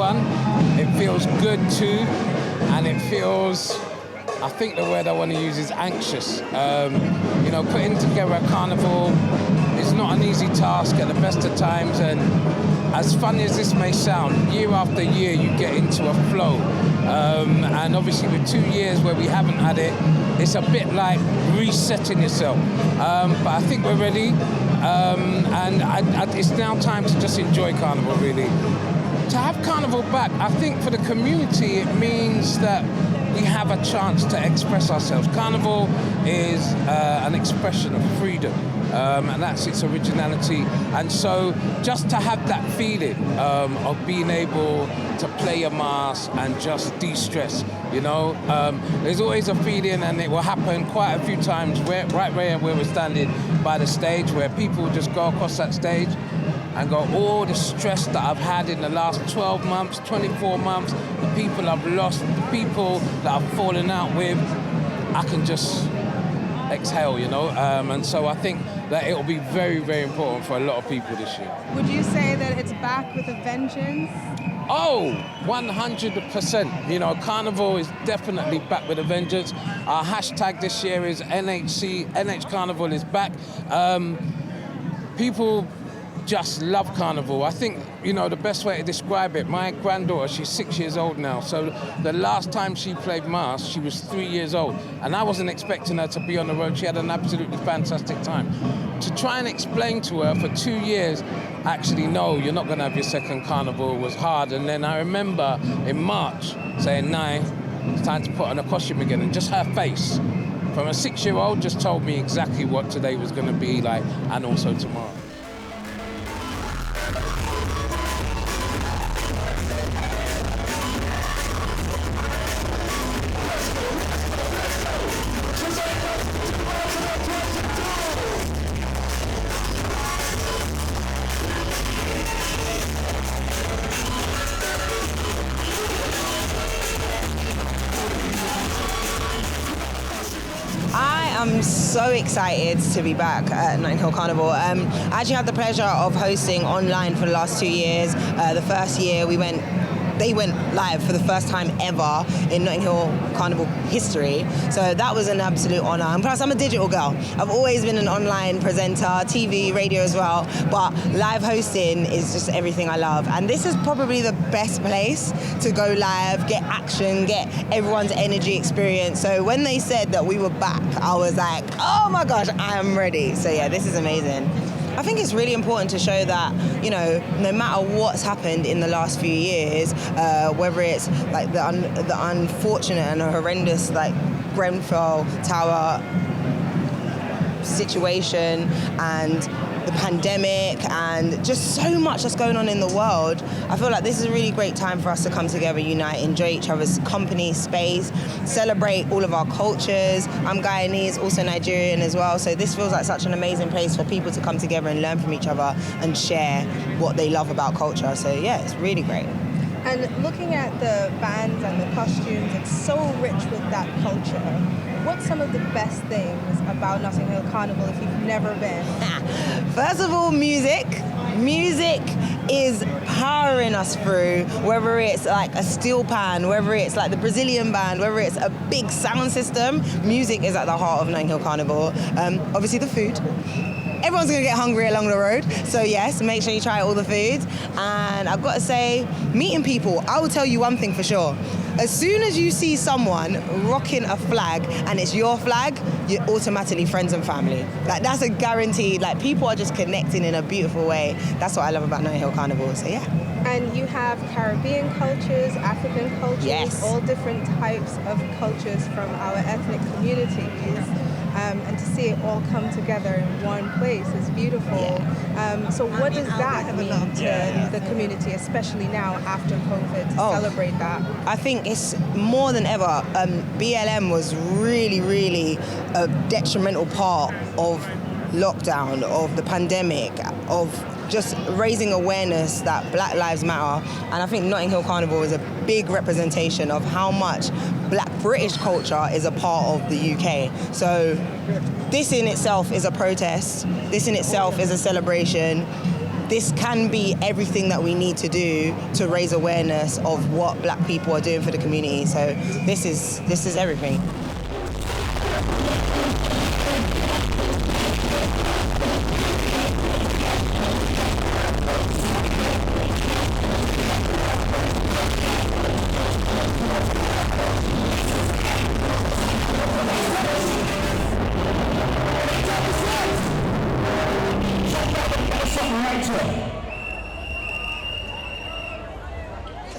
fun, it feels good too, and it feels, I think the word I want to use is anxious. You know, putting together a carnival is not an easy task at the best of times, and as funny as this may sound, year after year you get into a flow. And obviously with 2 years where we haven't had it, it's a bit like resetting yourself. But I think we're ready, and it's now time to just enjoy Carnival, really. To have Carnival back, I think for the community it means that we have a chance to express ourselves. Carnival is an expression of freedom, and that's its originality. And so just to have that feeling of being able to play a mass and just de-stress, you know, there's always a feeling, and it will happen quite a few times right where we're standing by the stage, where people just go across that stage and go, all the stress that I've had in the last 12 months, 24 months, the people I've lost, the people that I've fallen out with, I can just exhale, you know? And so I think that it will be very, very important for a lot of people this year. Would you say that it's back with a vengeance? Oh, 100%. You know, Carnival is definitely back with a vengeance. Our hashtag this year is NH Carnival is back. People just love Carnival. I think, you know, the best way to describe it, my granddaughter, she's 6 years old now, so the last time she played mass, she was 3 years old, and I wasn't expecting her to be on the road. She had an absolutely fantastic time. To try and explain to her for 2 years, actually, no, you're not going to have your second Carnival, was hard. And then I remember in March saying, no, it's time to put on a costume again, and just her face from a 6-year-old just told me exactly what today was going to be like, and also tomorrow. I'm so excited to be back at Notting Hill Carnival. I actually had the pleasure of hosting online for the last 2 years. The first year they went live for the first time ever in Notting Hill Carnival history. So that was an absolute honor. And plus, I'm a digital girl. I've always been an online presenter, TV, radio as well. But live hosting is just everything I love. And this is probably the best place to go live, get action, get everyone's energy experience. So when they said that we were back, I was like, oh my gosh, I am ready. So yeah, this is amazing. I think it's really important to show that, you know, no matter what's happened in the last few years, whether it's like the unfortunate and horrendous like Grenfell Tower situation and the pandemic and just so much that's going on in the world, I feel like this is a really great time for us to come together, unite, enjoy each other's company, space, celebrate all of our cultures. I'm Guyanese, also Nigerian as well, so this feels like such an amazing place for people to come together and learn from each other and share what they love about culture. So yeah, it's really great. And looking at the bands and the costumes, it's so rich with that culture. What's some of the best things about Notting Hill Carnival if you've never been? First of all, music. Music is powering us through, whether it's like a steel pan, whether it's like the Brazilian band, whether it's a big sound system. Music is at the heart of Notting Hill Carnival. Obviously the food. Everyone's gonna get hungry along the road, so yes, make sure you try all the food. And I've got to say, meeting people, I will tell you one thing for sure. As soon as you see someone rocking a flag and it's your flag, you're automatically friends and family. Like, that's a guaranteed. Like, people are just connecting in a beautiful way. That's what I love about Notting Hill Carnival, so yeah. And you have Caribbean cultures, African cultures, yes, all different types of cultures from our ethnic communities. And to see it all come together in one place is beautiful. Yeah. So what does that mean to the community, especially now after COVID, to celebrate that? I think it's more than ever. BLM was really, really a detrimental part of lockdown, of the pandemic, of just raising awareness that Black Lives Matter. And I think Notting Hill Carnival is a big representation of how much Black British culture is a part of the UK. So this in itself is a protest. This in itself is a celebration. this can be everything that we need to do to raise awareness of what Black people are doing for the community. So this is everything.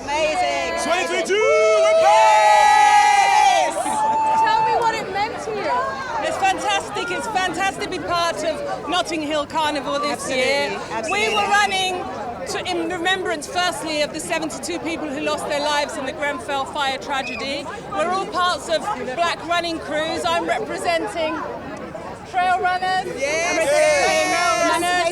Amazing. 2022, Tell me what it meant to you. It's fantastic. It's fantastic to be part of Notting Hill Carnival this year. Absolutely. We were running in remembrance, firstly, of the 72 people who lost their lives in the Grenfell fire tragedy. We're all parts of Black running crews. I'm representing trail runners.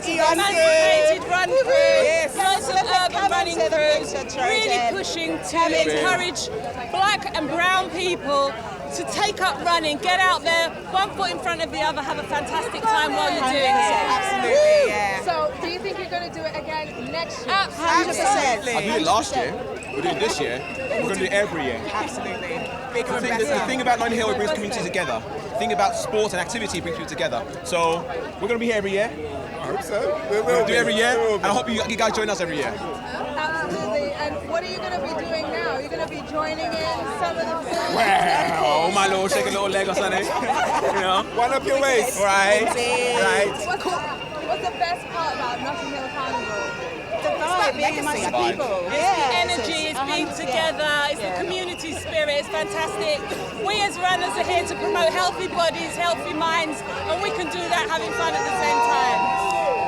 Emancipated run crews, lots of urban running crews, really pushing to encourage Black and brown people to take up running, get out there, one foot in front of the other, have a fantastic time while you're doing it. Absolutely, yeah. So, do you think you're going to do it again next year? Absolutely. I did it last year. We're doing it this year. We're going to do it every year. Absolutely. The thing about Notting Hill, it brings communities together. The thing about sport and activity brings people together. So we're going to be here every year. I hope so. We're going to do it every year, and I hope you guys join us every year. Absolutely. And what are you going to be doing now? You're going to be joining in some of the food? Well, my lord, shake a little leg or something. You know? One up your waist. Right. What's the best part about Notting Hill Carnival? Being amongst the people. It's the energy, it's being together, it's the community spirit, it's fantastic. We as runners are here to promote healthy bodies, healthy minds, and we can do that having fun at the same time.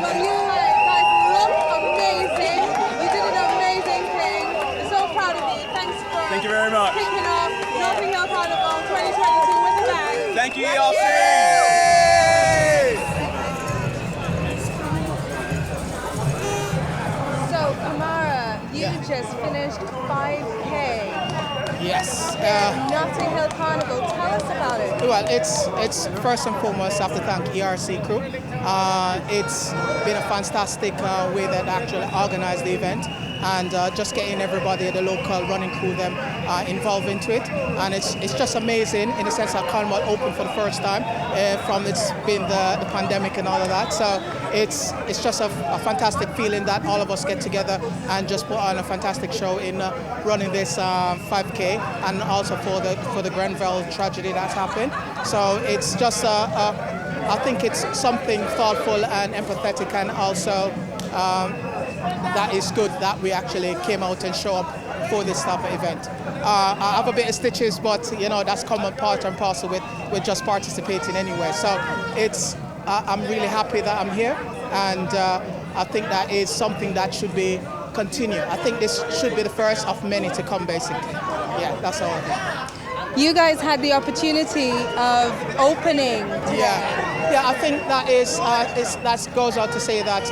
But you guys look amazing. You did an amazing thing. We're so proud of you. Thanks for Thank you very much. kicking off Notting Hill Carnival 2022 with the band. Thank you, ELC. So, Kamara, you just finished 5K. Yes. Notting Hill Carnival. Tell us about it. Well, it's first and foremost, I have to thank ERC crew. It's been a fantastic way that actually organized the event, and just getting everybody, the local running crew, them involved into it. And it's just amazing in the sense that Carnival opened for the first time from it's been the pandemic and all of that. So it's just a fantastic feeling that all of us get together and just put on a fantastic show in running this 5K, and also for the Grenfell tragedy that's happened. So it's just I think it's something thoughtful and empathetic, and also that is good that we actually came out and show up for this type of event. I have a bit of stitches, but you know that's common part and parcel with just participating anyway. So I'm really happy that I'm here, and I think that is something that should be continued. I think this should be the first of many to come, basically. Yeah, that's all. You guys had the opportunity of opening. Yeah, I think that that goes out to say that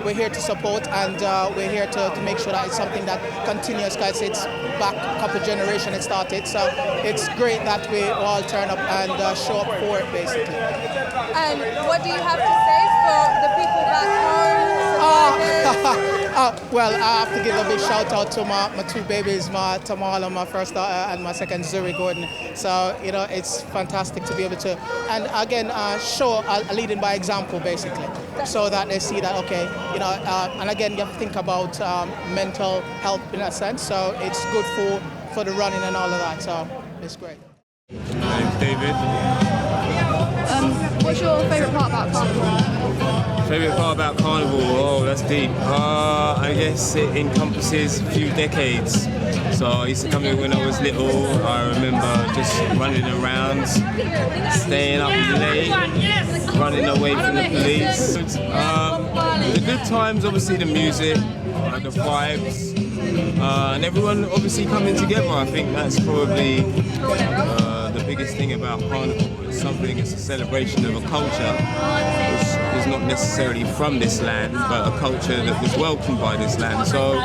we're here to support, and we're here to make sure that it's something that continues, because it's back a couple of generations it started. So it's great that we all turn up and show up for it, basically. And what do you have to say for the people back home? Well, I have to give a big shout out to my two babies, my Tamala, my first daughter, and my second, Zuri Gordon. So, it's fantastic to be able to, and again, show leading by example, basically, so that they see that, okay, and again, you have to think about mental health in that sense. So it's good for the running and all of that. So it's great. My name's David. What's your favourite part about Carnival? Favourite part about Carnival? Oh, that's deep. I guess it encompasses a few decades. So I used to come here when I was little. I remember just running around, staying up late, running away from the police. The good times, obviously the music, the vibes, and everyone obviously coming together. I think that's probably the biggest thing about Carnival. It's a celebration of a culture which is not necessarily from this land, but a culture that was welcomed by this land. So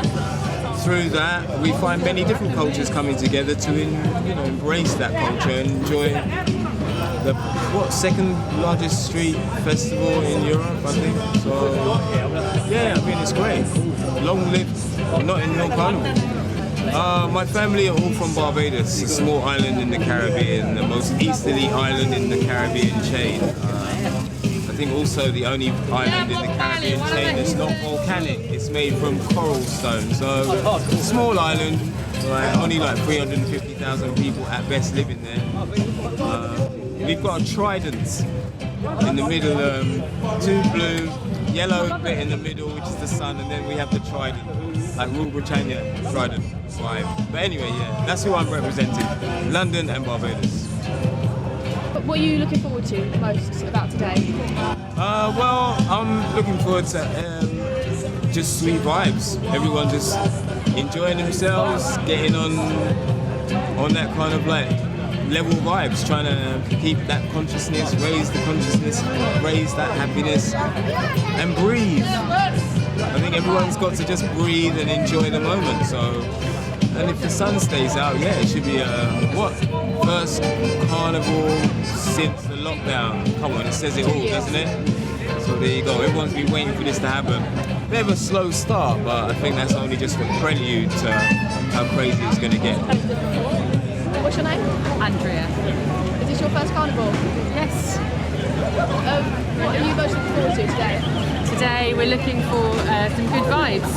through that, we find many different cultures coming together to embrace that culture and enjoy the second largest street festival in Europe, I think. So yeah, I mean it's great. Long live Notting Hill Carnival. My family are all from Barbados, a small island in the Caribbean, the most easterly island in the Caribbean chain. I think also the only island in the Caribbean chain that's not volcanic. It's made from coral stone, so small island, only like 350,000 people at best living there. We've got a trident in the middle, two blue, yellow bit in the middle, which is the sun, and then we have the trident, like Rule Britannia trident vibe. But anyway, yeah, that's who I'm representing, London and Barbados. What are you looking forward to most about today? Well, I'm looking forward to just sweet vibes. Everyone just enjoying themselves, getting on that kind of like level vibes, trying to keep that consciousness, raise the consciousness, raise that happiness, and breathe. I think everyone's got to just breathe and enjoy the moment. So, and if the sun stays out, yeah, it should be first carnival since the lockdown. Come on, it says it all, doesn't it? So there you go. Everyone's been waiting for this to happen. Bit of a slow start, but I think that's only just a prelude to how crazy it's going to get. What's your name? Andrea. Is this your first carnival? Yes. What are you most looking forward to today? Today we're looking for some good vibes.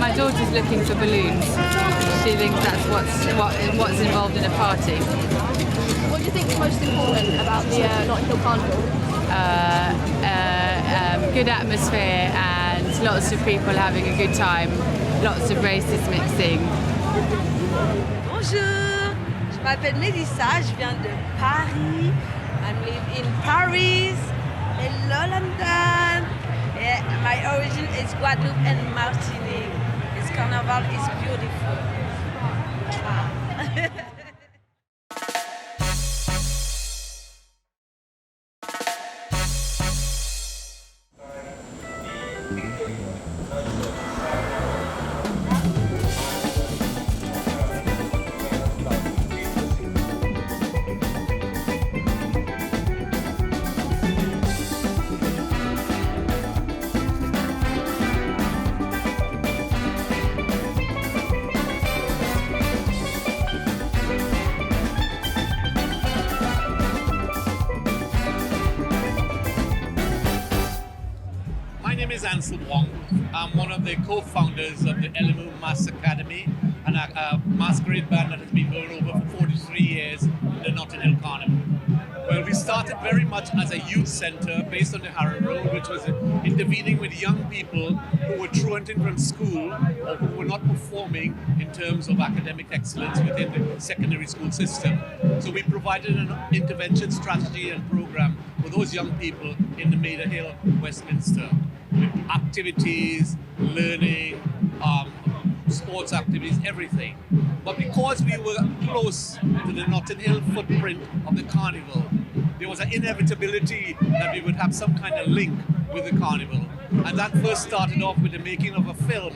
My daughter's looking for balloons. She thinks that's what's involved in a party. What do you think is most important about the Notting Hill Carnival? Good atmosphere and lots of people having a good time. Lots of races mixing. Bonjour, je m'appelle Mélissa, je viens de Paris. I live in Paris. Hello London. Yeah, my origin is Guadeloupe and Martinique. This carnival is beautiful. Wow. I'm one of the co-founders of the LMU Mass Academy, and a masquerade band that has been going over for 43 years in the Notting Hill Carnival. Well, we started very much as a youth centre based on the Harrow Road, which was intervening with young people who were truanting from school or who were not performing in terms of academic excellence within the secondary school system. So we provided an intervention strategy and program for those young people in the Maida Hill, Westminster. Activities, learning, sports activities, everything. But because we were close to the Notting Hill footprint of the carnival, there was an inevitability that we would have some kind of link with the carnival. And that first started off with the making of a film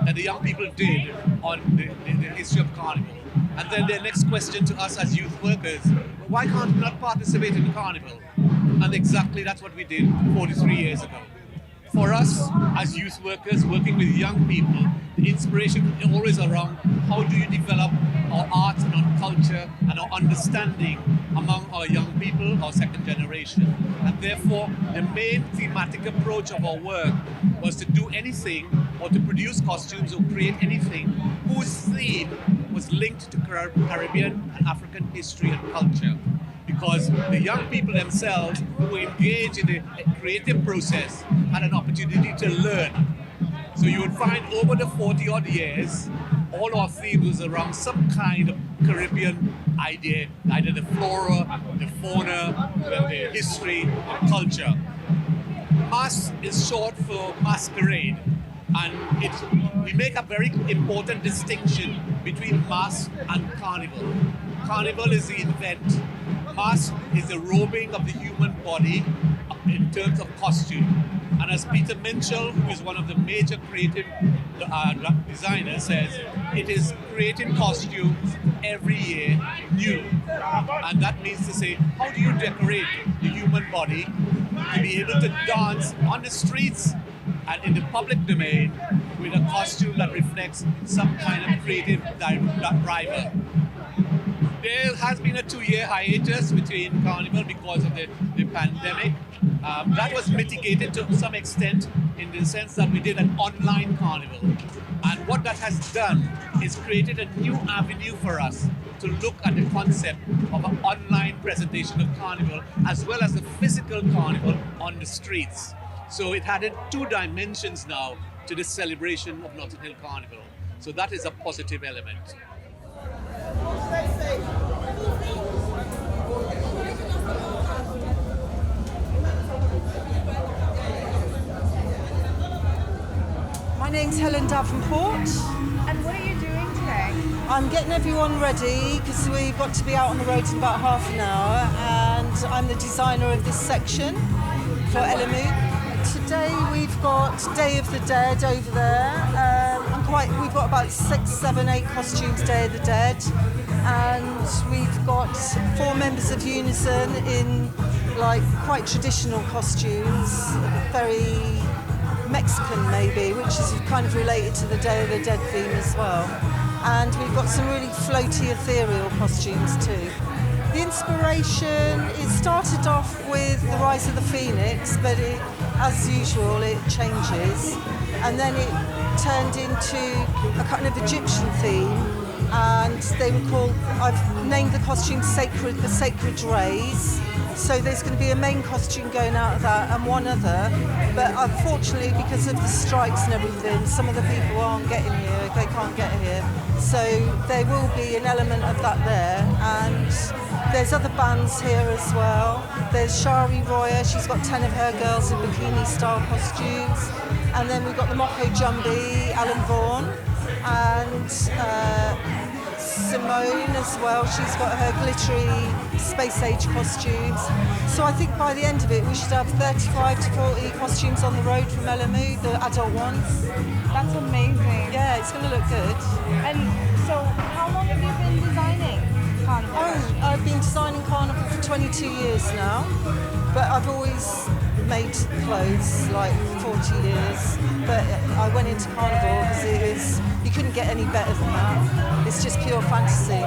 that the young people did on the history of carnival. And then their next question to us as youth workers, why can't we not participate in the carnival? And exactly that's what we did 43 years ago. For us, as youth workers working with young people, the inspiration is always around how do you develop our art and our culture and our understanding among our young people, our second generation. And therefore, the main thematic approach of our work was to do anything or to produce costumes or create anything whose theme was linked to Caribbean and African history and culture. Because the young people themselves who engage in the creative process had an opportunity to learn. So you would find over the 40 odd years, all our themes was around some kind of Caribbean idea, either the flora, the fauna, the history, the culture. Mas is short for masquerade, and we make a very important distinction between mas and carnival. Carnival is the event. Mas is the robing of the human body in terms of costume. And as Peter Minchell, who is one of the major creative designers, says, it is creating costumes every year new. And that means to say, how do you decorate the human body to be able to dance on the streets and in the public domain with a costume that reflects some kind of creative driver. There has been a 2-year hiatus between Carnival because of the pandemic. That was mitigated to some extent in the sense that we did an online Carnival. And what that has done is created a new avenue for us to look at the concept of an online presentation of Carnival as well as the physical Carnival on the streets. So it added 2 dimensions now to this celebration of Notting Hill Carnival. So that is a positive element. My name's Helen Davenport. And what are you doing today? I'm getting everyone ready because we've got to be out on the road in about half an hour, and I'm the designer of this section for Elamu. Today we've got Day of the Dead over there. We've got about 6, 7, 8 costumes Day of the Dead, and we've got 4 members of Unison in like quite traditional costumes, very Mexican maybe, which is kind of related to the Day of the Dead theme as well. And we've got some really floaty ethereal costumes too. The inspiration, it started off with the Rise of the Phoenix, but as usual it changes, and then it turned into a kind of Egyptian theme, and they were called, I've named the costume the Sacred Rays. So there's going to be a main costume going out of that and one other, but unfortunately because of the strikes and everything, some of the people aren't getting here, they can't get here. So there will be an element of that there, and there's other bands here as well. There's Shari Royer, she's got 10 of her girls in bikini style costumes, and then we've got the Moko Jumbi, Alan Vaughan, and Simone as well, she's got her glittery space age costumes. So I think by the end of it we should have 35 to 40 costumes on the road from Elamu, the adult ones. That's amazing. Yeah, it's going to look good. And so how long have you been designing Carnival? Oh, I've been designing Carnival for 22 years now, but I've always made clothes like 40 years. But I went into Carnival because you couldn't get any better than that. It's just pure fantasy.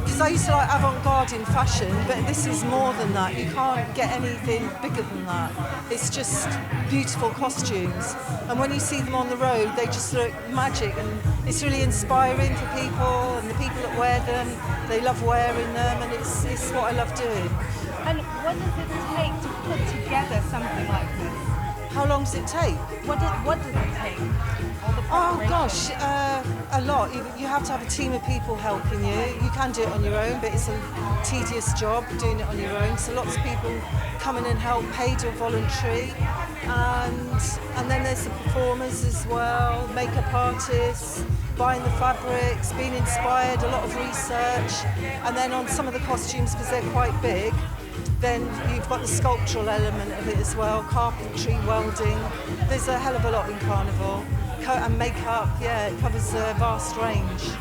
Because I used to like avant-garde in fashion, but this is more than that. You can't get anything bigger than that. It's just beautiful costumes. And when you see them on the road, they just look magic, and it's really inspiring for people, and the people that wear them, they love wearing them, and it's what I love doing. And what does it take to put together something like this? How long does it take? What does it take? Oh gosh, a lot. You have to have a team of people helping you. You can do it on your own, but it's a tedious job doing it on your own. So lots of people come in and help, paid or voluntary. And then there's the performers as well, makeup artists, buying the fabrics, being inspired, a lot of research. And then on some of the costumes, because they're quite big, then you've got the sculptural element of it as well, carpentry, welding. There's a hell of a lot in Carnival. And makeup, yeah, it covers a vast range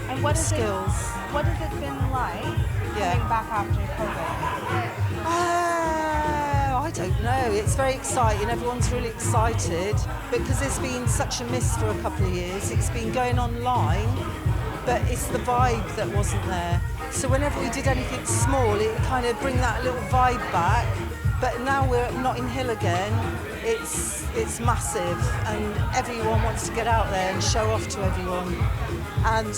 and what of skills. What has it been like coming back after COVID? I don't know. It's very exciting. Everyone's really excited because there's been such a miss for a couple of years. It's been going online, but it's the vibe that wasn't there. So whenever we did anything small, it would kind of bring that little vibe back. But now we're at Notting Hill again. It's massive, and everyone wants to get out there and show off to everyone, and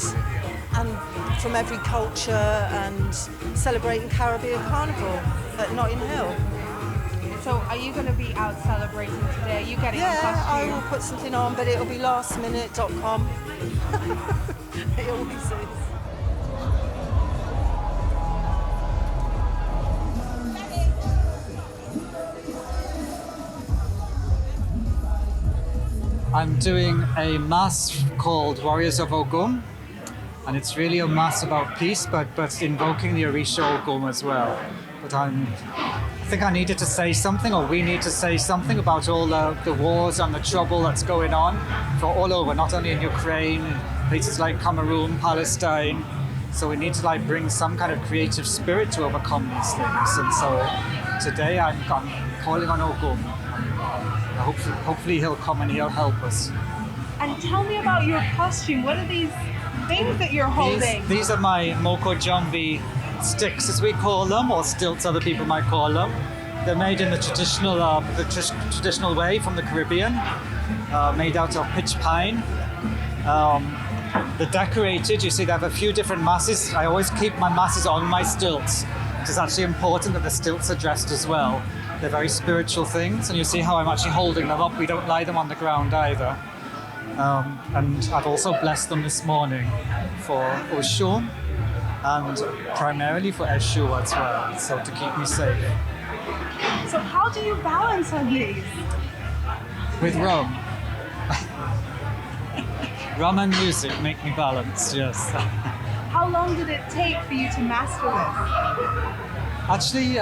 from every culture, and celebrating Caribbean Carnival at Notting Hill. So are you going to be out celebrating today? Are you getting a costume? Yeah, I will put something on, but it'll be lastminute.com. It always is. I'm doing a mass called Warriors of Ogum, and it's really a mass about peace, but invoking the Orisha Ogum as well. But I think I needed to say something, or we need to say something about all the wars and the trouble that's going on for all over, not only in Ukraine, places like Cameroon, Palestine. So we need to like bring some kind of creative spirit to overcome these things. And so today I'm calling on Ogum. Hopefully he'll come and he'll help us. And tell me about your costume. What are these things that you're holding? These are my Moko Jambi sticks, as we call them, or stilts, other people might call them. They're made in the traditional way from the Caribbean, made out of pitch pine. They're decorated. You see, they have a few different masses. I always keep my masses on my stilts. It's actually important that the stilts are dressed as well. They're very spiritual things, and you see how I'm actually holding them up. We don't lie them on the ground either. And I've also blessed them this morning for Oshun and primarily for Eshu as well, so to keep me safe. So how do you balance on these? With rum. Rum and music make me balance, yes. How long did it take for you to master this? Actually,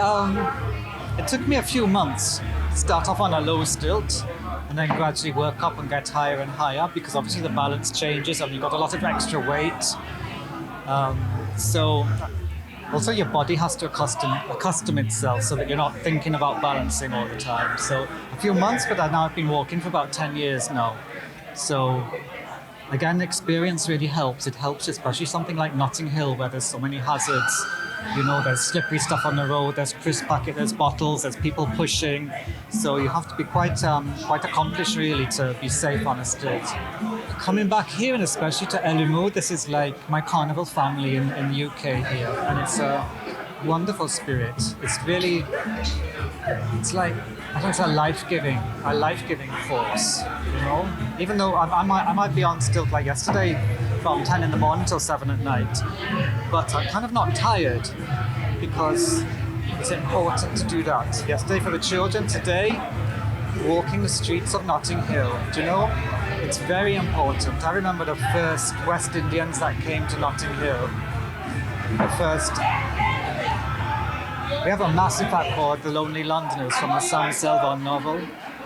it took me a few months. Start off on a low stilt and then gradually work up and get higher and higher, because obviously the balance changes and you've got a lot of extra weight. So also your body has to accustom itself so that you're not thinking about balancing all the time. So a few months, but I've been walking for about 10 years now. So again, experience really helps. It helps, especially something like Notting Hill, where there's so many hazards. You know, there's slippery stuff on the road, there's crisp packet, there's bottles, there's people pushing. So you have to be quite accomplished really to be safe on a stilt. Coming back here, and especially to Elimu, this is like my carnival family in the UK here, and it's a wonderful spirit. It's really, it's like, I think it's a life-giving force, you know? Even though I might be on stilt like yesterday from 10 in the morning till 7 at night, but I'm kind of not tired because it's important to do that. Yesterday for the children, today walking the streets of Notting Hill, do you know? It's very important. I remember the first West Indians that came to Notting Hill. We have a massive act called The Lonely Londoners from the Sam Selvon novel.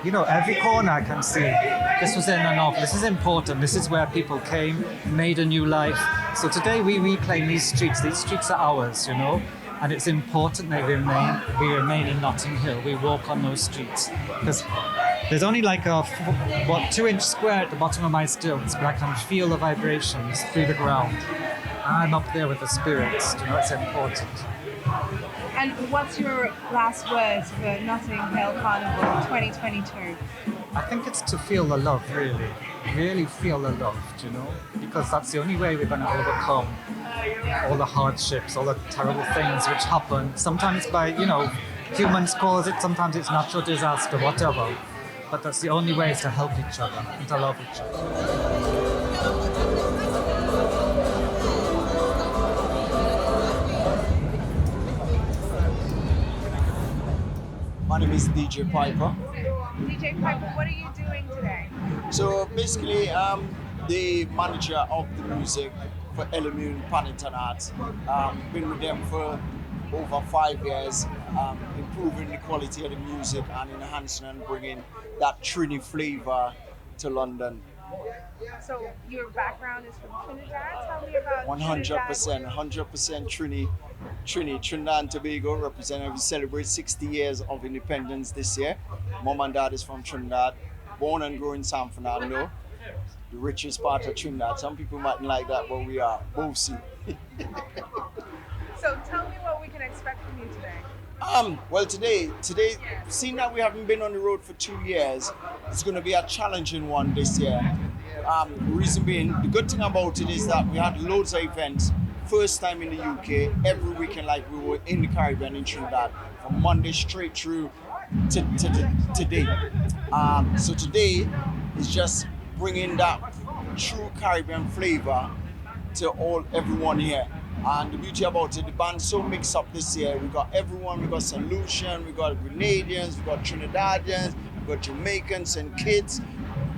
You know, every corner I can see, this was in a novel. This is important. This is where people came, made a new life. So today we reclaim these streets. These streets are ours, you know, and it's important that we remain in Notting Hill. We walk on those streets because there's only like a 2-inch square at the bottom of my stilts, but I can feel the vibrations through the ground. I'm up there with the spirits. You know, it's important. And what's your last words for Notting Hill Carnival 2022? I think it's to feel the love, really feel the love, you know, because that's the only way we're going to overcome all the hardships, all the terrible things which happen. Sometimes by, you know, humans cause it, sometimes it's natural disaster, whatever. But that's the only way is to help each other and to love each other. My name is DJ Piper. DJ Piper, what are you doing today? So basically, I'm the manager of the music for Elimu Paddington Arts. Been with them for over 5 years, improving the quality of the music and enhancing and bringing that Trini flavor to London. So your background is from Trinidad? Tell me about 100% Trinidad and Tobago representative. We celebrate 60 years of independence this year. Mom and dad is from Trinidad, born and grown in San Fernando, the richest part of Trinidad. Some people mightn't like that, but we are both see. So tell me what we can expect from you today. Well, today, seeing that we haven't been on the road for 2 years, it's going to be a challenging one this year. Reason being, the good thing about it is that we had loads of events. First time in the UK, every weekend like we were in the Caribbean in Trinidad, from Monday straight through to today. So today is just bringing that true Caribbean flavor to everyone here. And the beauty about it, the band's so mixed up this year. We got everyone, we got St. Lucian, we got Grenadians, we got Trinidadians, we got Jamaicans and kids,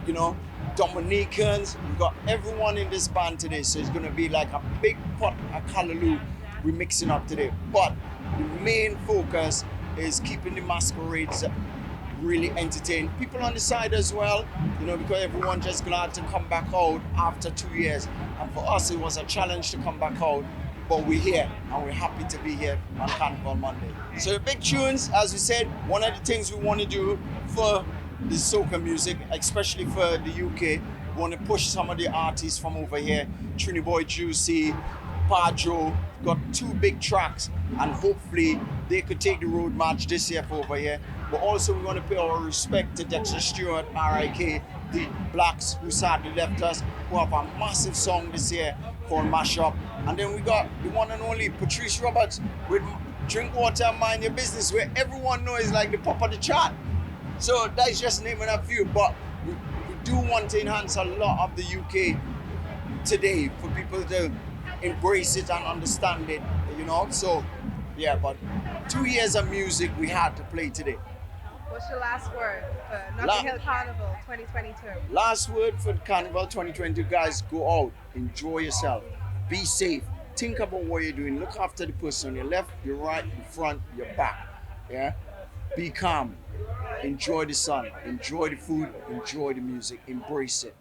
you know, Dominicans. We got everyone in this band today. So it's gonna be like a big pot of callaloo we're mixing up today. But the main focus is keeping the masquerades really entertained. People on the side as well, you know, because everyone just glad to come back out after 2 years. And for us, it was a challenge to come back out, but we're here and we're happy to be here on Carnival Monday. So the big tunes, as we said, one of the things we want to do for the soca music, especially for the UK, we want to push some of the artists from over here. Trini Boy Juicy, Padro, got 2 big tracks, and hopefully they could take the road march this year for over here. But also we want to pay our respect to Dexter Stewart, RIK, the Blacks who sadly left us, who have a massive song this year called Mash Up. And then we got the one and only Patrice Roberts with Drink Water and Mind Your Business, where everyone knows like the pop of the chart. So that's just naming a few, but we do want to enhance a lot of the UK today for people to embrace it and understand it, you know. So yeah, but 2 years of music we had to play today. What's your last word for Notting Hill Carnival 2022? Last word for the Carnival 2022, guys, go out, enjoy yourself, be safe, think about what you're doing, look after the person on your left, your right, your front, your back, yeah? Be calm, enjoy the sun, enjoy the food, enjoy the music, embrace it.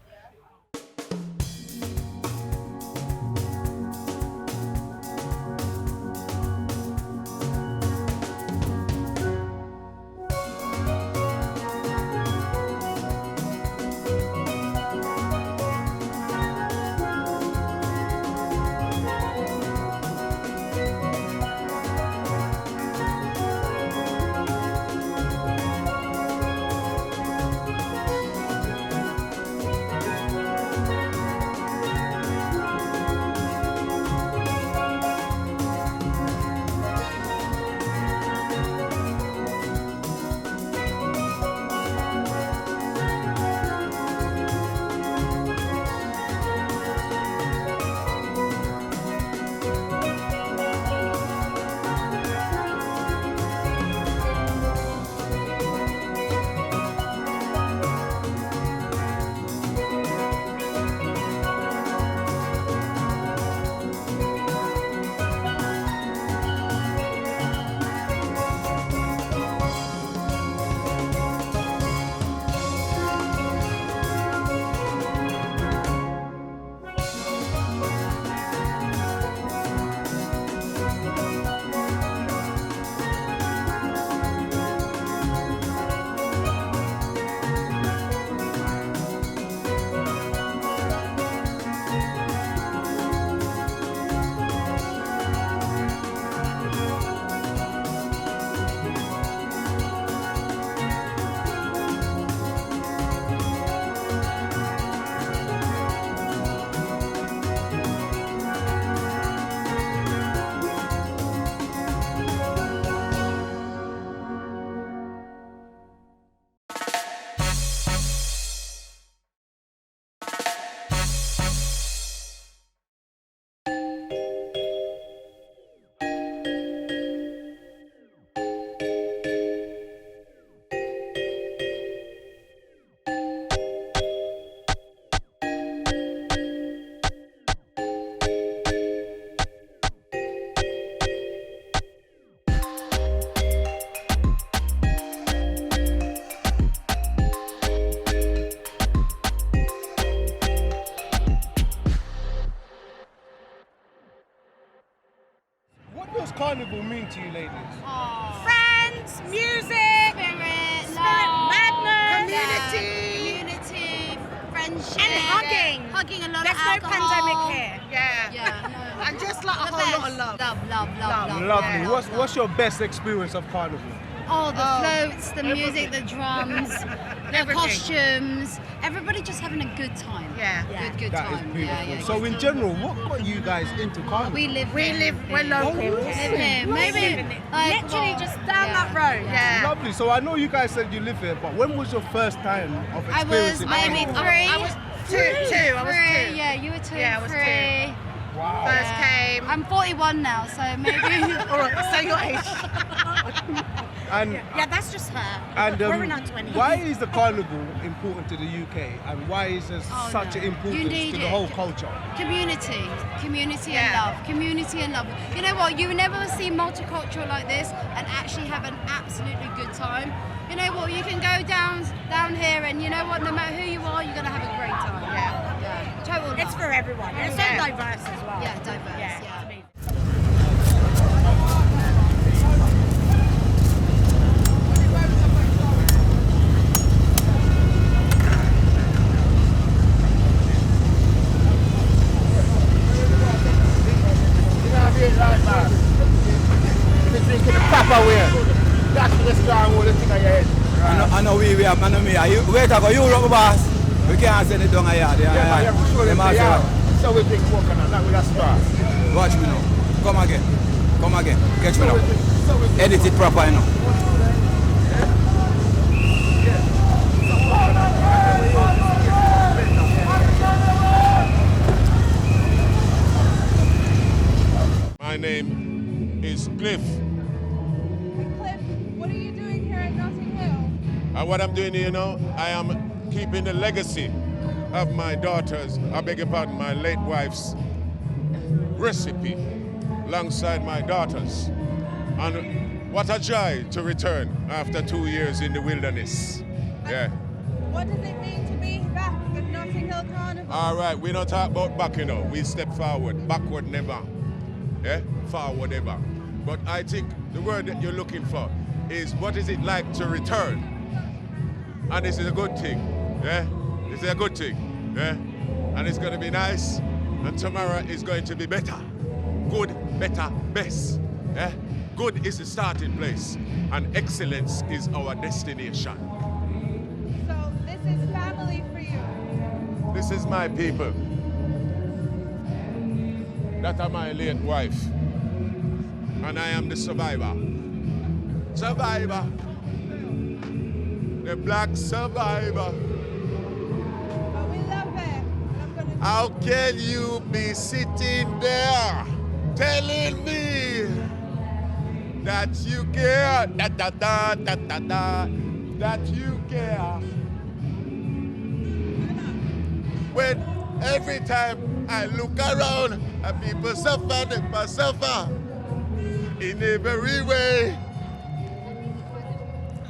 What does Carnival mean to you, ladies? Friends, music, spirit, madness, community, friendship, and hugging. Hugging a lot There's of alcohol. no pandemic here. Yeah. Yeah. And just like a whole lot of love. Love. Lovely. Yeah. What's your best experience of Carnival? Oh, the floats, the music, the drums, the Costumes. Everybody just having a good time. Yeah. Good That is time. beautiful. So in general, what got you guys into Carnival? we're We're local. Live here. Maybe like, Literally just down that road. Yeah. Lovely. So I know you guys said you live here, but when was your first time of I was experiencing maybe Carnival? three. I was two. I was two. Yeah, you were two. Yeah, I was three. Wow. First came. I'm 41 now, so maybe. All right, so your age. And Yeah, That's just her. And We're in our 20s. why is the carnival important to the UK, and why is there such an importance to the whole culture? Community and love. Community and love. You know what? You never see multicultural like this and actually have an absolutely good time. You know what? You can go down here, and you know what? No matter who you are, you're gonna have a great time. Yeah. Total love. It's for everyone. And it's so diverse as well. Yeah, diverse. Yeah. I know we have, I know me. Wait a go, you rubber boss. We can't send it down here. So we think walk on that with a star. Watch me now. Come again. Catch me now. Edit it proper, you know. My name is Cliff. Cliff, what are you doing here at Notting Hill? And what I'm doing here now, I am keeping the legacy of my daughter's, I beg your pardon, my late wife's recipe alongside my daughters. And what a joy to return after 2 years in the wilderness. Yeah. What does it mean to be back at Notting Hill Carnival? All right, we don't talk about back, you know. We step forward, backward never. Yeah, forward ever. But I think the word that you're looking for is what is it like to return? And this is a good thing, yeah? This is a good thing, yeah? And it's gonna be nice, and tomorrow is going to be better. Good, better, best, yeah? Good is the starting place, and excellence is our destination. So this is family for you? This is my people. That are my late wife. And I am the survivor. Survivor. The black survivor. But we love it. How can you be sitting there telling me that you care, that you care, when every time I look around and people suffer, they suffer in every way,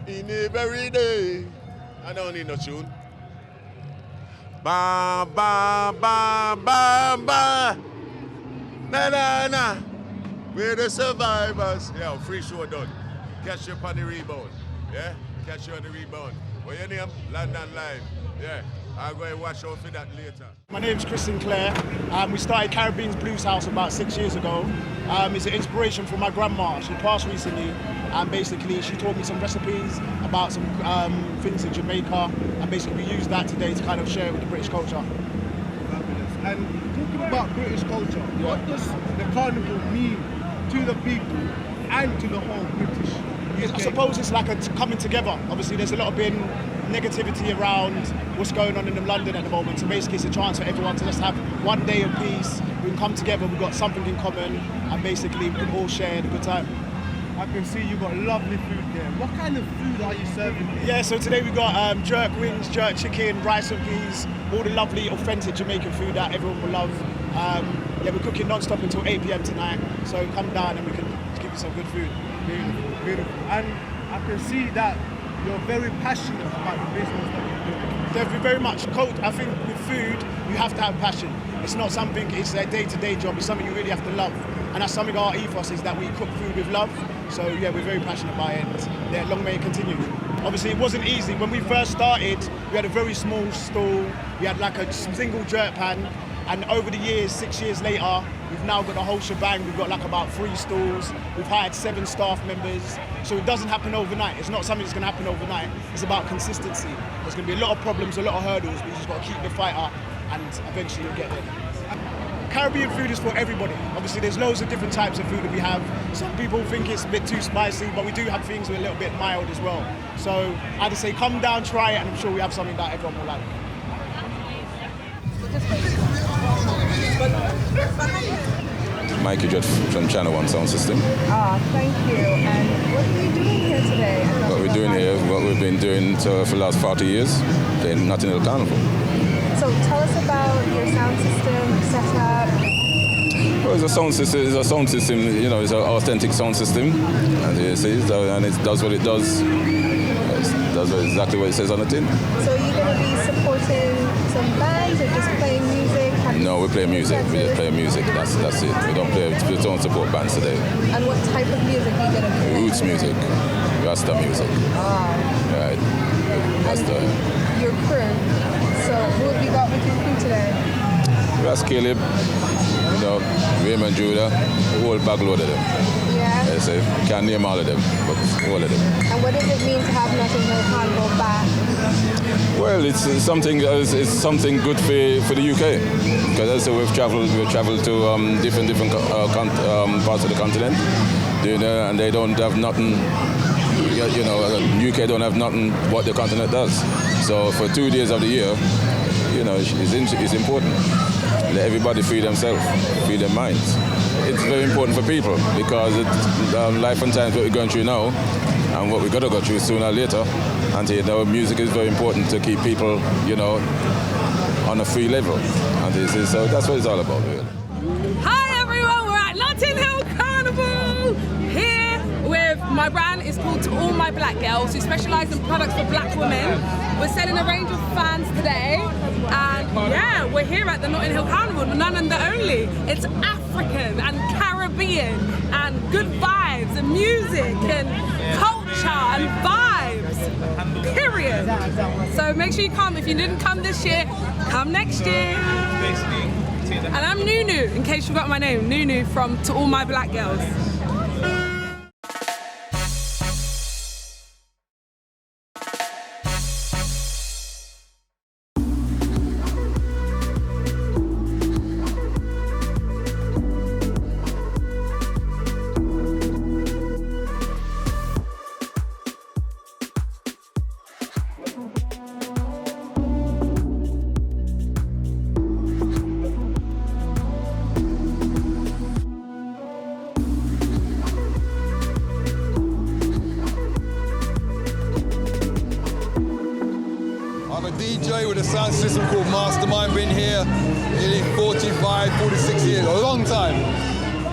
in every day. I don't need no tune. Ba ba ba ba ba. Na na na. We're the survivors. Yeah, free show done. Catch you on the rebound. Yeah, catch you on the rebound. What's your name? London Live. Yeah. I'll go and watch out for that later. My name's Chris Sinclair. We started Caribbean's Blues House about 6 years ago. It's an inspiration for my grandma. She passed recently, and basically she taught me some recipes about some things in Jamaica, and basically we use that today to kind of share with the British culture. Fabulous. And talking about British culture, what does the carnival mean to the people and to the whole British UK? I suppose it's like a coming together. Obviously there's a lot of negativity around what's going on in London at the moment. So basically it's a chance for everyone to just have one day of peace. We can come together, we've got something in common, and basically we can all share the good time. I can see you've got lovely food there. What kind of food are you serving here? Yeah, so today we've got jerk wings, jerk chicken, rice and peas, all the lovely authentic Jamaican food that everyone will love. Yeah, we're cooking non-stop until 8 p.m. tonight, so come down and we can give you some good food. Beautiful, beautiful. And I can see that you're very passionate about the business that you're doing. Definitely, very much. I think with food, you have to have passion. It's not something, it's a day-to-day job, it's something you really have to love. And that's something our ethos is, that we cook food with love. So yeah, we're very passionate about it, and yeah, long may it continue. Obviously it wasn't easy. When we first started, we had a very small stall, we had like a single jerk pan, and over the years, 6 years later, we've now got the whole shebang. We've got like about 3 stalls, we've hired 7 staff members. So it doesn't happen overnight. It's not something that's gonna happen overnight. It's about consistency. There's gonna be a lot of problems, a lot of hurdles, but you just gotta keep the fight up, and eventually you'll get there. Caribbean food is for everybody. Obviously there's loads of different types of food that we have. Some people think it's a bit too spicy, but we do have things that are a little bit mild as well. So I'd say come down, try it, and I'm sure we have something that everyone will like. Mikey Judd from Channel 1 Sound System. Thank you. And what are you doing here today? What we're doing here, what we've been doing for the last 40 years, playing Notting Hill Carnival. So tell us about your sound system, setup. Well, it's a sound system, you know, it's an authentic sound system, and you see, and it does what it does. It does exactly what it says on the tin. So are you going to be supporting some bands or just playing music? No, we play music. We just play music. That's it. We don't support bands today. And what type of music are you going to play? Roots music, Rasta music. Right. That's your crew. So who have you got with your crew today? Ras Caleb, you know, Raymond Judah, a whole bagload of them. Yeah. I say, can't name all of them, but all of them. And what does it mean to have Notting Hill Carnival back? Well, it's something good for the UK, because as I say, we've traveled to different parts of the continent, and they don't have nothing. You know, UK don't have nothing what the continent does. So for 2 days of the year, you know, it's important. Let everybody free themselves, free their minds. It's very important for people because life and times what we're going through now and what we're going to go through sooner or later. And you know, music is very important to keep people, you know, on a free level. And so that's what it's all about, really. Hi everyone, we're at Notting Hill Carnival here with my brand is called To All My Black Girls, who specialise in products for black women. We're selling a range of fans today, and yeah, we're here at the Notting Hill Carnival, the none and the only. It's African and Caribbean and good vibes and music and culture and vibes, period. So make sure you come. If you didn't come this year, come next year. And I'm Nunu, in case you forgot my name, Nunu from To All My Black Girls. With a sound system called Mastermind, been here nearly 45, 46 years, a long time.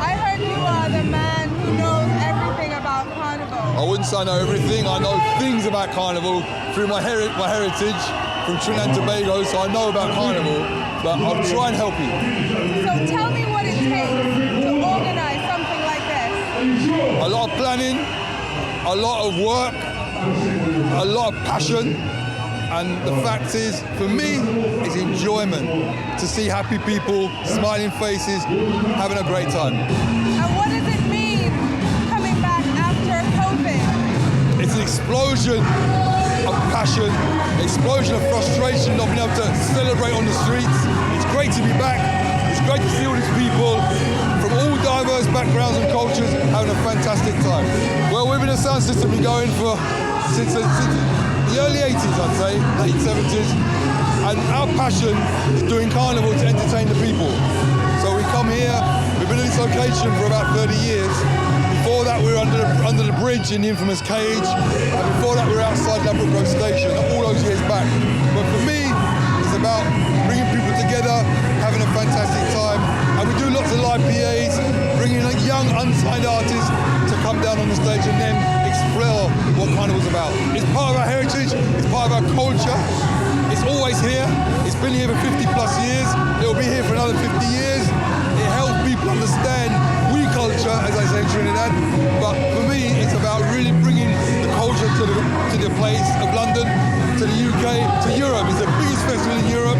I heard you are the man who knows everything about Carnival. I wouldn't say I know everything, I know things about Carnival through my heritage from Trinidad and Tobago, so I know about Carnival, but I'll try and help you. So tell me what it takes to organise something like this. A lot of planning, a lot of work, a lot of passion. And the fact is, for me, it's enjoyment to see happy people, smiling faces, having a great time. And what does it mean coming back after COVID? It's an explosion of passion, explosion of frustration, not being able to celebrate on the streets. It's great to be back. It's great to see all these people from all diverse backgrounds and cultures having a fantastic time. Well, we've been a sound system been going for since the early 80s, I'd say, late 70s, and our passion is doing Carnival to entertain the people. So we come here, we've been in this location for about 30 years. Before that we were under the bridge in the infamous Cage, and before that we were outside Ladbroke Road Station, all those years back. But for me, it's about bringing people together, having a fantastic time, and we do lots of live PAs, bringing young unsigned artists to come down on the stage and then explore what Carnival's about. It's part of our heritage, it's part of our culture, it's always here, it's been here for 50 plus years, it will be here for another 50 years. It helps people understand we culture, as I say in Trinidad, but for me it's about really bringing the culture to the place of London, to the UK, to Europe. It's the biggest festival in Europe.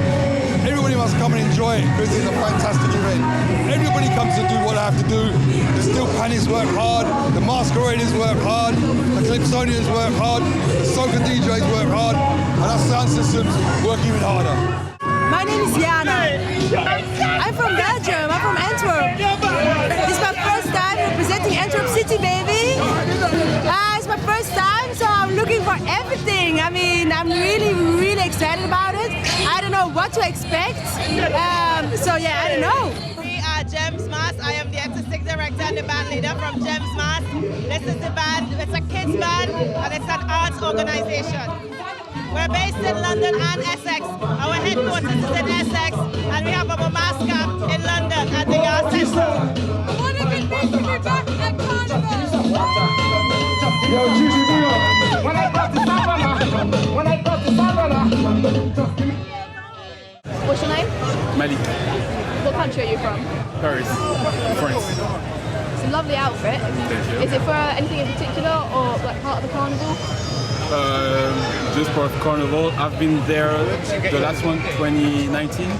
Everybody must come and enjoy it because it's a fantastic event. Everybody comes to do what they have to do. The Steel Panics work hard, the Masqueraders work hard, the Calypsonians work hard, the Soca DJs work hard, and our sound systems work even harder. My name is Jana. I'm from Belgium, I'm from Antwerp. It's my first time representing Antwerp City, baby. It's my first time, so I'm looking for everything. I mean, I'm really excited about it. I don't know what to expect. So yeah, I don't know. We are Gems Mass. I am the artistic director and the band leader from Gems Mass. This is the band, it's a kids band and it's an arts organization. We're based in London and Essex. Our headquarters is in Essex and we have our mass camp in London at the Art Centre. What a good day to be back at Carnival! Yo, Gigi, when I got the Savannah. What's your name? Malik, What country are you from? Paris, France. It's a lovely outfit. Thank you. Is it for anything in particular or like part of the carnival? Just for Carnival. I've been there, the last one, 2019.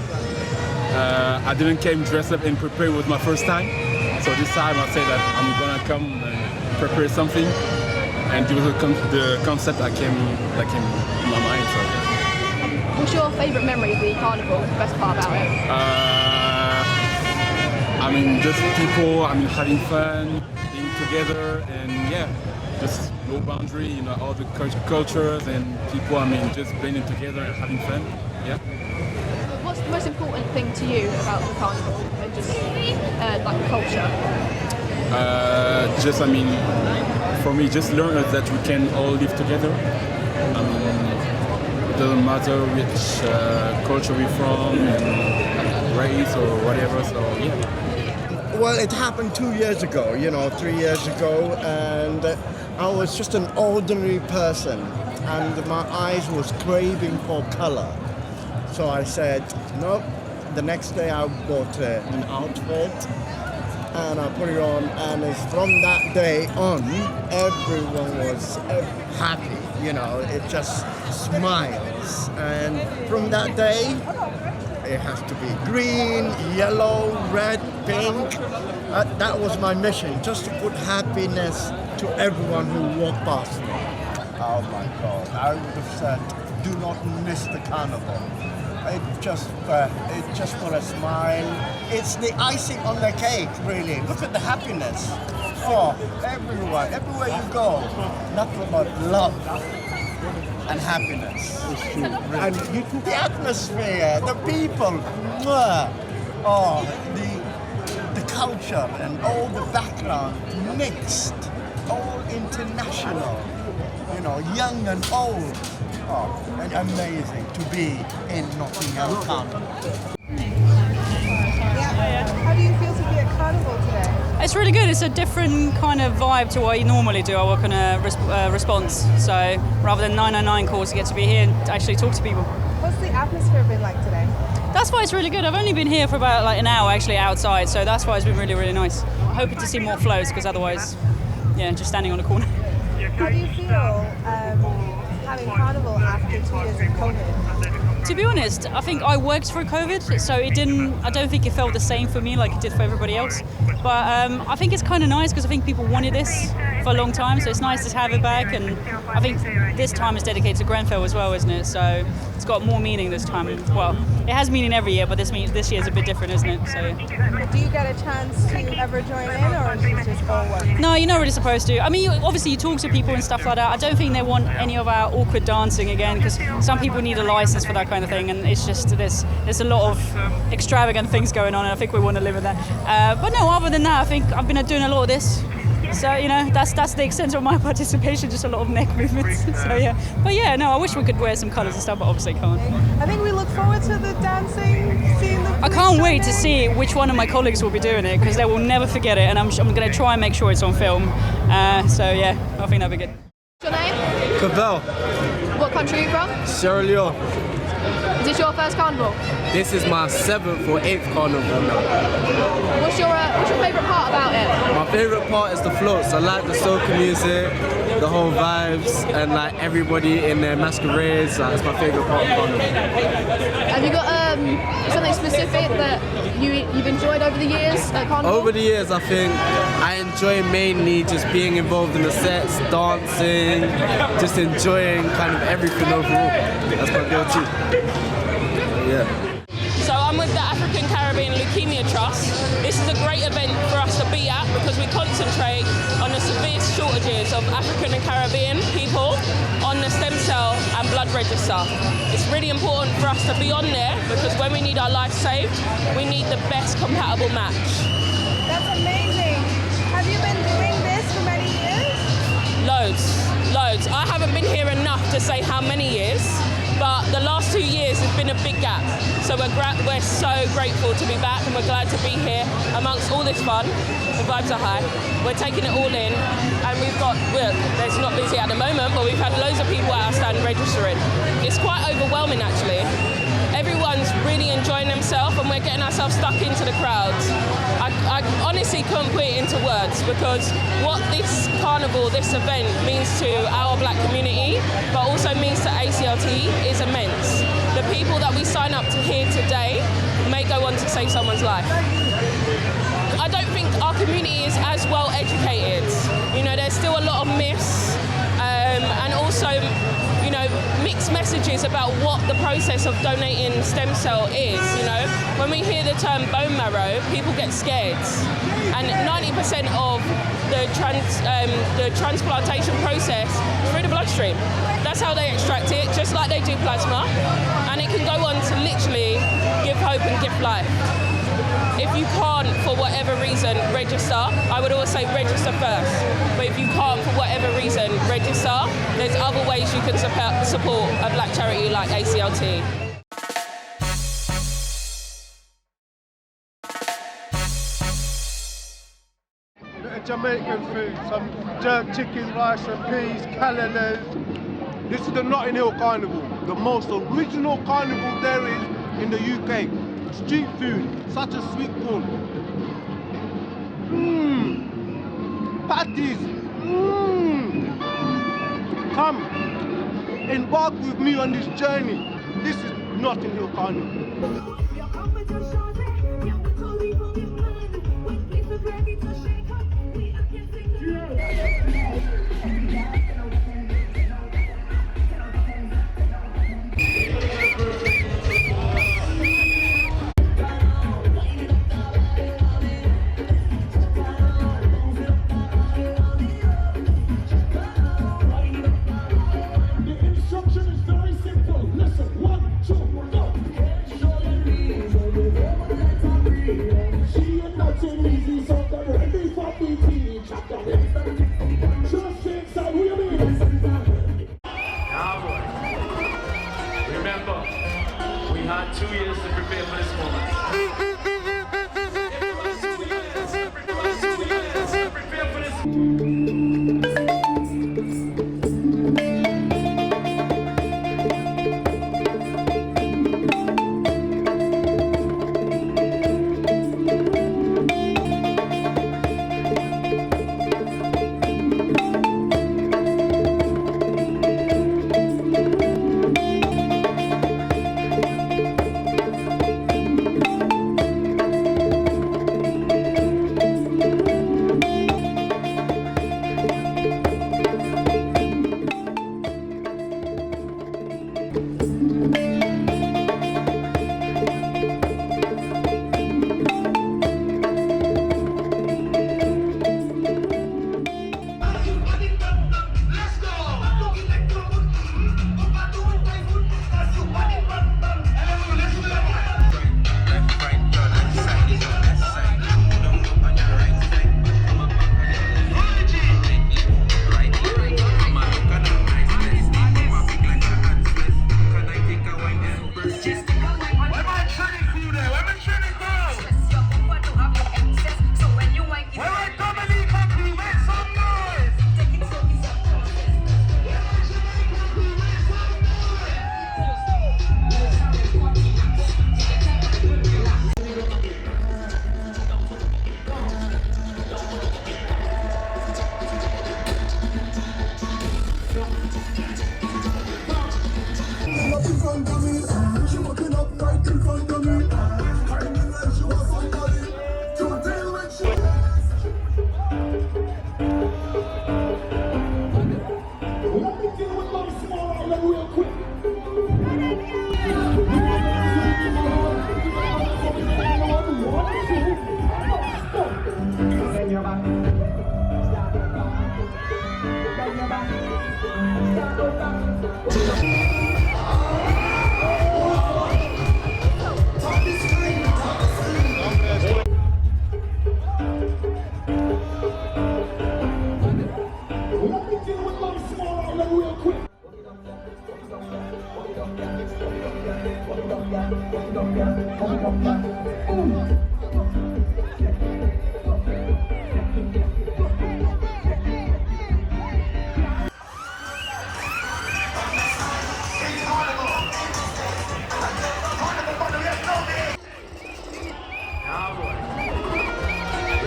I didn't came dressed up and prepared. It was my first time. So this time I said that I'm gonna come and prepare something. And it was the concept that came in my mind. So. What's your favourite memory of the carnival? What's the best part about it? I mean, just people, having fun, being together, and yeah, just no boundary, all the cultures and people, just blending together and having fun, yeah. What's the most important thing to you about the carnival and just like the culture? For me, just learn that we can all live together. It doesn't matter which culture we're from, and race or whatever, so yeah. Well, it happened 2 years ago, 3 years ago, and I was just an ordinary person, and my eyes was craving for color. So I said, nope. The next day I bought an outfit, and I put it on, and it's from that day on, everyone was happy, it just smiles. And from that day, it has to be green, yellow, red, pink. That was my mission, just to put happiness to everyone who walked past me. Oh my God, I would have said, do not miss the carnival. It just put a smile. It's the icing on the cake, really. Look at the happiness. Oh, everywhere you go, nothing but love and happiness. And the atmosphere, the people, oh, the culture and all the background mixed, all international, young and old. Oh, and amazing to be in Nottingham Carnival. How do you feel to be at Carnival today? It's really good. It's a different kind of vibe to what you normally do. I work on a response, so rather than 999 calls, you get to be here and actually talk to people. What's the atmosphere been like today? That's why it's really good. I've only been here for about an hour actually outside, so that's why it's been really, really nice. I'm hoping to see more flows because otherwise, just standing on a corner. How do you feel having Carnival after 2 years of COVID? To be honest, I think I worked through COVID, so I don't think it felt the same for me like it did for everybody else. But I think it's kind of nice because I think people wanted this for a long time, so it's nice to have it back. And I think this time is dedicated to Grenfell as well, isn't it? So it's got more meaning this time. Well, it has meaning every year, but this year is a bit different, isn't it? So. Do you get a chance to ever join in, or is it just all work? No, you're not really supposed to. I mean, obviously you talk to people and stuff like that. I don't think they want any of our awkward dancing again, because some people need a license for that kind of thing, and it's just there's a lot of extravagant things going on, and I think we want to live with that. But no, other than that, I think I've been doing a lot of this. So, that's the extent of my participation, just a lot of neck movements. So, yeah. But yeah, no, I wish we could wear some colours and stuff, but obviously can't. I think we look forward to the dancing, seeing the I can't wait to see which one of my colleagues will be doing it, because they will never forget it, and I'm going to try and make sure it's on film. So, yeah, I think that'll be good. What's your name? Cabell. What country are you from? Sierra Leone. Is this your first carnival? This is my 7th or 8th carnival now. What's your favourite part about it? My favourite part is the floats. I like the soca music, the whole vibes, and like everybody in their masquerades. It's my favourite part of carnival. Have you got something specific that you've enjoyed over the years at carnival? Over the years, I think I enjoy mainly just being involved in the sets, dancing, just enjoying kind of everything overall. That's my go-to. Yeah. So I'm with the African Caribbean Leukemia Trust. This is a great event for us to be at because we concentrate on the severe shortages of African and Caribbean people on the stem cell and blood register. It's really important for us to be on there because when we need our life saved, we need the best compatible match. That's amazing. Have you been doing this for many years? Loads. I haven't been here enough to say how many years, but the last 2 years has been a big gap. So we're so grateful to be back and we're glad to be here amongst all this fun. The vibes are high. We're taking it all in and it's not busy at the moment, but we've had loads of people at our stand registering. It's quite overwhelming actually. Everyone's really enjoying themselves and we're getting ourselves stuck into the crowds. I honestly couldn't put it into words because what this carnival, this event means to our black community, but also means to ACLT is immense. The people that we sign up to here today may go on to save someone's life. I don't think our community is as well educated. You know, there's still a lot of myths and also, you know, mixed messages about what the process of donating stem cell is. You know, when we hear the term bone marrow, people get scared. And 90% of the transplantation process is through the bloodstream. That's how they extract it, just like they do plasma. And it can go on to literally give hope and give life. If you can't, for whatever reason, register, I would always say register first. But if you can't, for whatever reason, register, there's other ways you can support a black charity like ACLT. Jamaican food, some jerk chicken, rice and peas, callaloo. This is the Notting Hill Carnival, the most original carnival there is in the UK. Street food, such as sweet corn. Patties. Come, embark with me on this journey. This is Notting Hill Carnival. Remember, we had 2 years to prepare for this moment. Prepare for this.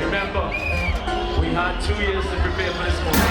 Remember, we had 2 years to prepare for this moment.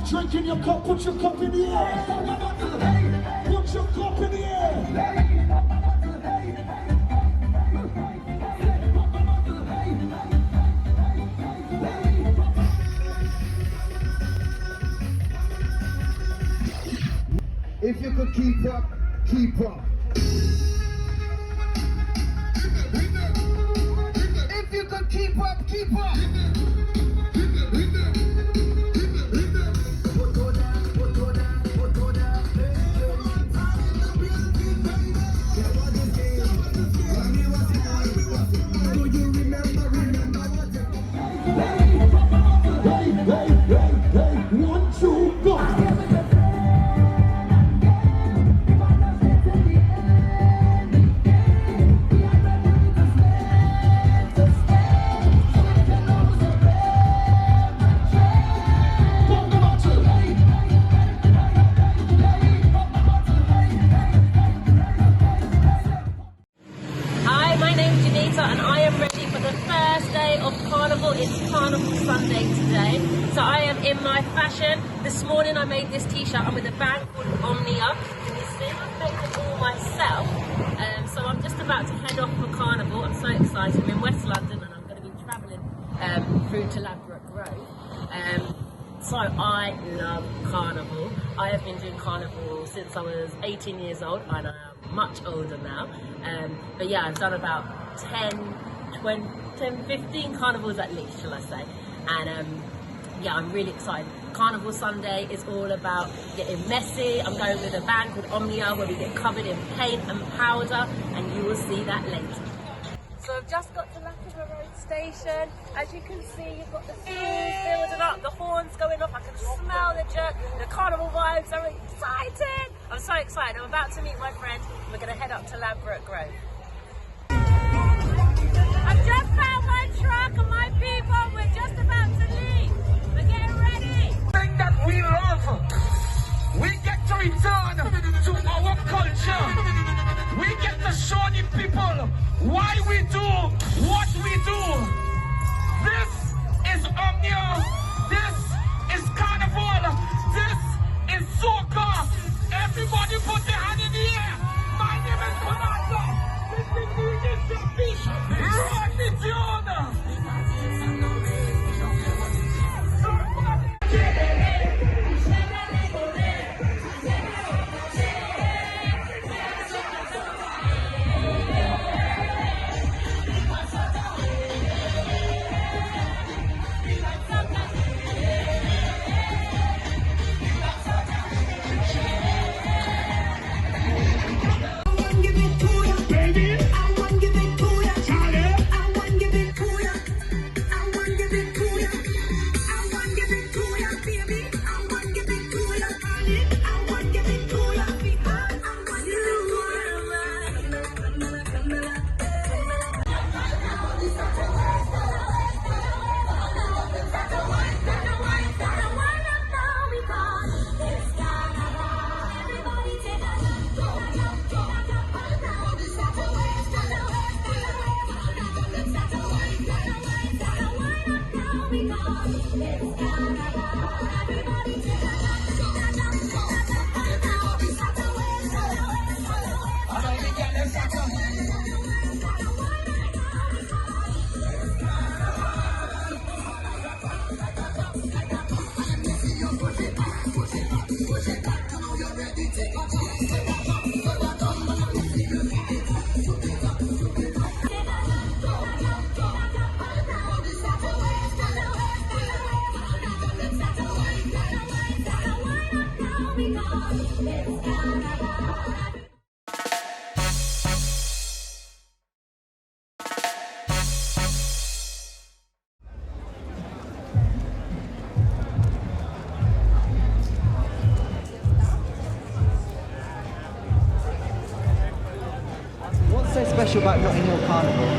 Drinking your cup, put your cup in the air. Put your cup in the air. If you could keep up, keep up. If you could keep up, keep up. It's Carnival Sunday today, so I am in my fashion. This morning I made this t-shirt. I'm with a band called Omnia. Can you see? I made it all myself. So I'm just about to head off for Carnival. I'm so excited. I'm in West London and I'm going to be travelling through to Ladbroke Grove. So I love Carnival. I have been doing Carnival since I was 18 years old, and I am much older now. But yeah, I've done about 15 carnivals at least, shall I say. And yeah, I'm really excited. Carnival Sunday is all about getting messy. I'm going with a band called Omnia where we get covered in paint and powder, and you will see that later. So I've just got to Ladbroke Road Station. As you can see, you've got the stalls building up, the horns going off. I can smell the carnival vibes. I'm excited. I'm so excited. I'm about to meet my friend. We're going to head up to Ladbroke Grove. I've just found my truck and my people. We're just about to leave. We're getting ready. Thing that we love, we get to return to our culture. We get to show the people why we do what we do. This is Omnia. This is Carnival. This is soca. Everybody put their hand in the air. My name is Fernando. This is DJ Fish. Rock the tune. special about Notting Hill Carnival?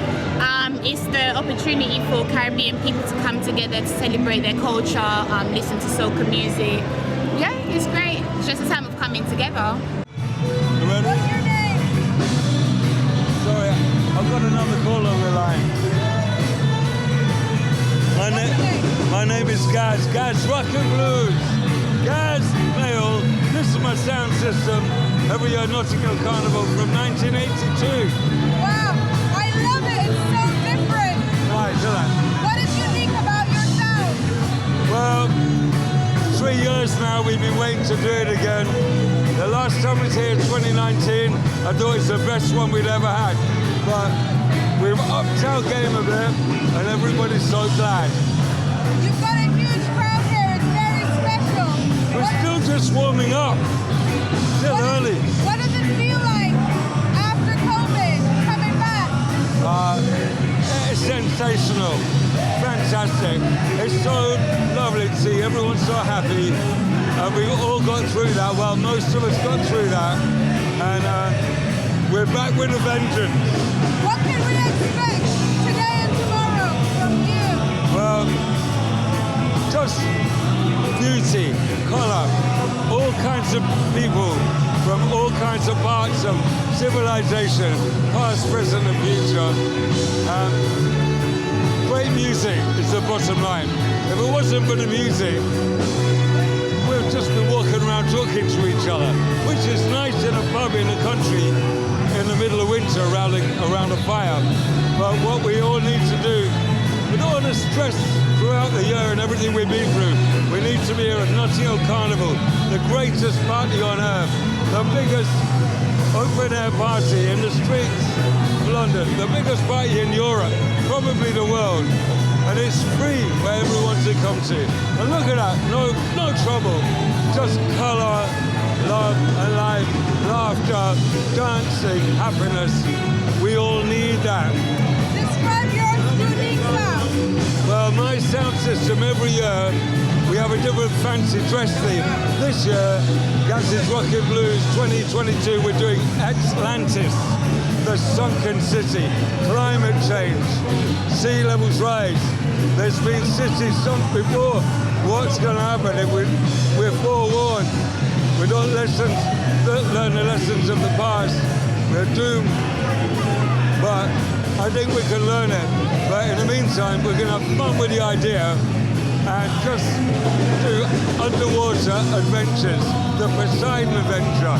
It's the opportunity for Caribbean people to come together to celebrate their culture, listen to soca music. Yeah, it's great. It's just a time of coming together. You ready? What's your name? Sorry, I've got another call on the line. My name is Gaz. Gaz Rock and Blues. Gaz Mail. This is my sound system. Every year Notting Hill Carnival from 1982. Wow, I love it. It's so different. Why, isn't it? What is unique about your sound? Well, 3 years now we've been waiting to do it again. The last time we was here in 2019, I thought it's the best one we'd ever had. But we've upped our game a bit and everybody's so glad. You've got a huge crowd here. It's very special. We're still just warming up. Still early. What does it feel like after COVID, coming back? It's sensational. Fantastic. It's so lovely to see everyone so happy. We've all got through that. Well, most of us got through that. And we're back with a vengeance. What can we expect today and tomorrow from you? Well, just beauty, colour, all kinds of people from all kinds of parts of civilization, past, present and future. Great music is the bottom line. If it wasn't for the music, we'd just be walking around talking to each other, which is nice in a pub in the country in the middle of winter around a fire. But what we all need to do, we don't want to stress throughout the year and everything we've been through. We need to be here at Notting Hill Carnival, the greatest party on earth, the biggest open-air party in the streets of London, the biggest party in Europe, probably the world. And it's free for everyone to come to. And look at that, no trouble, just colour, love and life, laughter, dancing, happiness. We all need that. Describe your unique sound. Well, my sound system every year, we have a different fancy dress theme. This year, Gaz's Rock and Blues 2022, we're doing Atlantis, the sunken city, climate change, sea levels rise. There's been cities sunk before. What's going to happen if we're forewarned? We don't learn the lessons of the past. We're doomed. But I think we can learn it. But in the meantime, we're going to have fun with the idea and just do underwater adventures, the Poseidon adventure.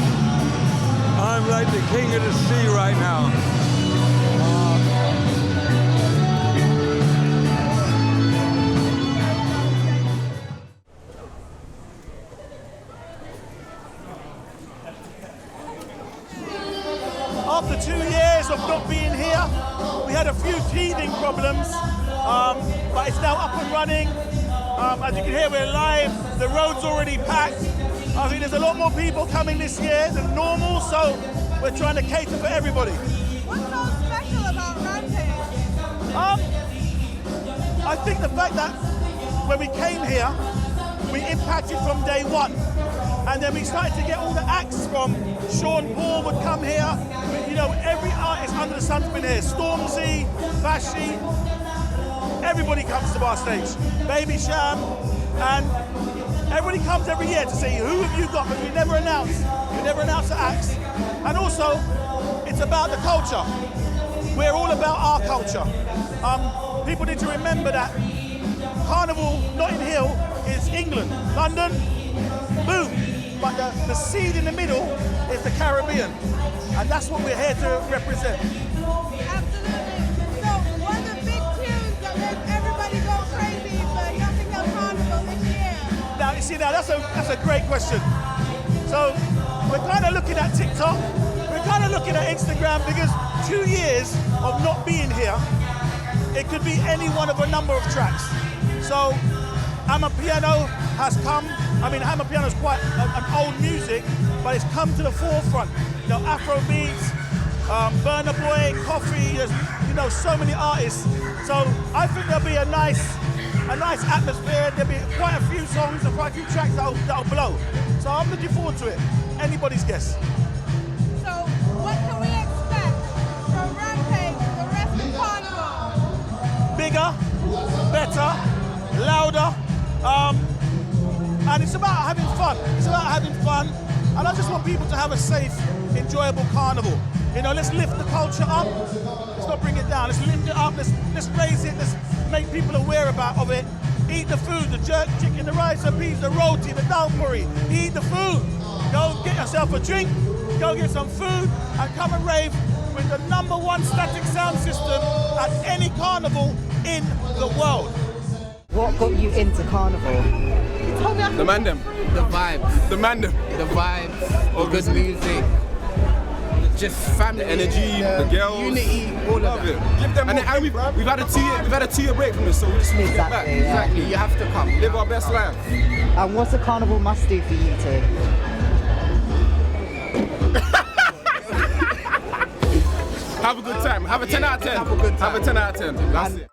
I'm like the king of the sea right now. After 2 years of not being here, we had a few teething problems, but it's now up and running. As you can hear, we're live. The road's already packed. I think there's a lot more people coming this year than normal, so we're trying to cater for everybody. What's so special about Rampage? I think the fact that when we came here, we impacted from day one. And then we started to get all the acts from Sean Paul would come here. You know, every artist under the sun's been here. Stormzy, Bashi, everybody comes to our stage. Baby Sham, and everybody comes every year to see who have you got, because we never announce the acts. And also, it's about the culture. We're all about our culture. People need to remember that Carnival, Notting Hill, is England. London, boom. But the seed in the middle is the Caribbean. And that's what we're here to represent. Absolutely. So one of the big tunes that makes everybody go crazy for Notting Hill Carnival this year? Now, you see, that's a great question. So we're kind of looking at TikTok. We're kind of looking at Instagram, because 2 years of not being here, it could be any one of a number of tracks. So Amapiano has come. I mean, Amapiano is quite an old music, but it's come to the forefront. You know, Afro beats, Burna Boy, Coffee. There's, you know, so many artists. So I think there'll be a nice atmosphere. There'll be quite a few songs and quite a few tracks that'll blow. So I'm looking forward to it. Anybody's guess. So what can we expect from Rampage And it's about having fun. It's about having fun. And I just want people to have a safe, enjoyable carnival. You know, let's lift the culture up. Let's not bring it down. Let's lift it up. Let's raise it. Let's make people aware of it. Eat the food, the jerk chicken, the rice and peas, the roti, the dal curry. Eat the food. Go get yourself a drink. Go get some food and come and rave with the #1 static sound system at any carnival in the world. What got you into carnival? The man them. The vibes. The man them. The vibes. The good music. Just family. The energy, the girls. Unity, all of it. Give them and we've had a 2-year break from this, so we just need to get back. Exactly, you have to come. Live our best life. And what's a carnival must do for you two? Have a good time. Have a 10 out of 10. Have a 10 out of 10. That's it.